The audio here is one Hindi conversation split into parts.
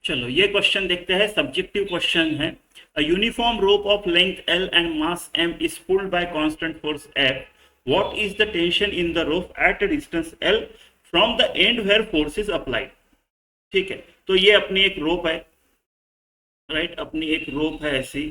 चलो ये क्वेश्चन देखते हैं, सब्जेक्टिव क्वेश्चन है। A uniform rope of length L and mass M is pulled by constant force F. What is the tension in the rope at a distance L from the end where force is applied. ठीक है, तो ये अपनी एक रोप है, राइट, अपनी एक रोप है ऐसी।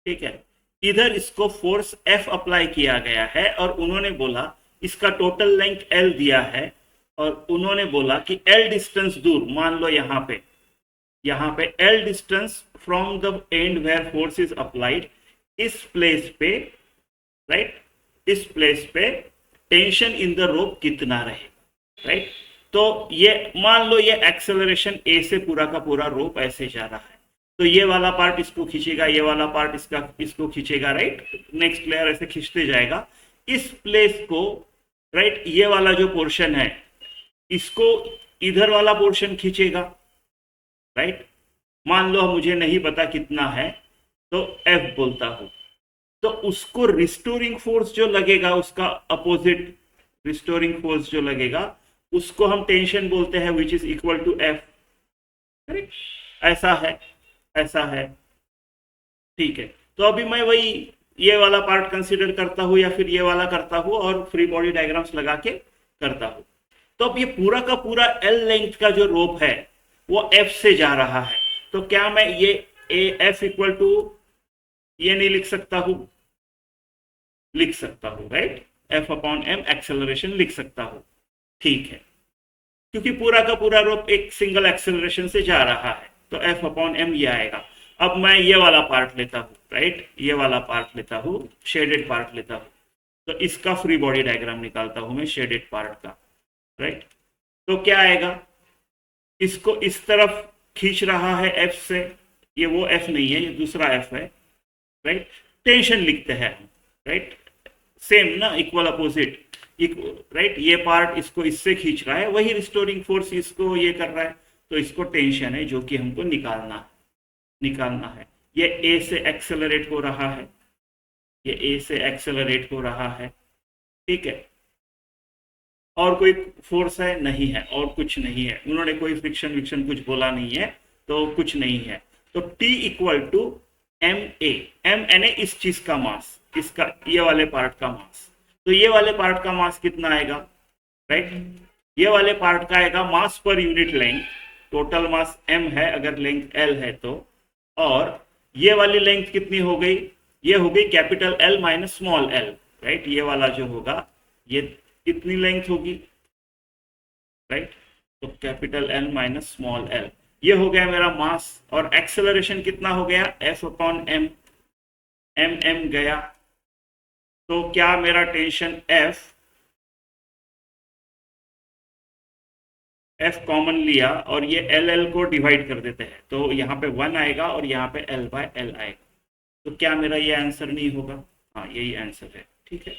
ठीक है, इधर इसको फोर्स एफ अप्लाई किया गया है और उन्होंने बोला इसका टोटल लेंथ एल दिया है और उन्होंने बोला कि एल डिस्टेंस दूर, मान लो यहाँ पे L distance from the end where force is applied, इस प्लेस पे, राइट, इस प्लेस पे टेंशन इन द रोप कितना रहे, राइट। तो ये मान लो ये एक्सेलरेशन ए से पूरा का पूरा रोप ऐसे जा रहा है, तो ये वाला पार्ट इसको खींचेगा, ये वाला पार्ट इसको खींचेगा, राइट, नेक्स्ट लेयर ऐसे खींचते जाएगा इस प्लेस को, राइट। ये वाला जो पोर्शन है इसको इधर वाला पोर्शन खींचेगा, राइट। मान लो मुझे नहीं पता कितना है तो एफ बोलता हूं, तो उसको रिस्टोरिंग फोर्स जो लगेगा उसका अपोजिट रिस्टोरिंग फोर्स जो लगेगा उसको हम टेंशन बोलते हैं, which is equal to F, right. ऐसा है, ऐसा है, ठीक है। तो अभी मैं वही ये वाला पार्ट कंसीडर करता हूं या फिर ये वाला करता हूं और फ्री बॉडी डायग्राम्स लगा के करता हूं। तो अब ये पूरा का पूरा एल लेंथ का जो रोप है वो एफ से जा रहा है, तो क्या मैं ये एफ इक्वल टू ये नहीं लिख सकता हूं? लिख सकता हूं, right, F upon M acceleration लिख सकता हूं, ठीक है, क्योंकि पूरा का पूरा रोप एक सिंगल एक्सेलरेशन से जा रहा है, तो एफ अपॉन एम ये आएगा। अब मैं ये वाला पार्ट लेता हूँ, राइट, ये वाला पार्ट लेता हूँ, शेडेड पार्ट लेता हूँ, तो इसका फ्री बॉडी डायग्राम निकालता हूँ मैं शेडेड पार्ट का, राइट। तो क्या आएगा, इसको इस तरफ खींच रहा है एफ से, ये वो एफ नहीं है, ये दूसरा एफ है, राइट। टेंशन लिखते हैं हम, राइट, सेम ना, इक्वल अपोजिट, राइट। ये पार्ट इसको इससे खींच रहा है, वही रिस्टोरिंग फोर्स इसको ये कर रहा है, तो इसको टेंशन है जो कि हमको निकालना है। ये ए से एक्सेलरेट हो रहा है, ये ए से एक्सेलरेट हो रहा है, ठीक है। और कोई फोर्स है? नहीं है, और कुछ नहीं है, उन्होंने कोई फ्रिक्शन विक्शन कुछ बोला नहीं है, तो कुछ नहीं है। तो T equal to M A, M N A इस चीज का मास, इसका ये वाले पार्ट का मास, तो ये वाले पार्ट का मास कितना आएगा, राइट। ये वाले पार्ट का आएगा mass per unit length, total mass m है अगर लेंथ l है तो, और ये वाली लेंथ कितनी हो गई, ये हो गई capital L minus small l, right. ये वाला जो होगा ये कितनी लेंथ होगी, राइट, तो capital L minus small l, ये हो गया मेरा मास। और एक्सेलरेशन कितना हो गया, f अपॉन m, m गया, तो क्या मेरा टेंशन f कॉमन लिया और ये l को डिवाइड कर देते हैं, तो यहाँ पे 1 आएगा और यहाँ पे l बाय l आएगा, तो क्या मेरा ये आंसर नहीं होगा? हाँ, यही आंसर है, ठीक है।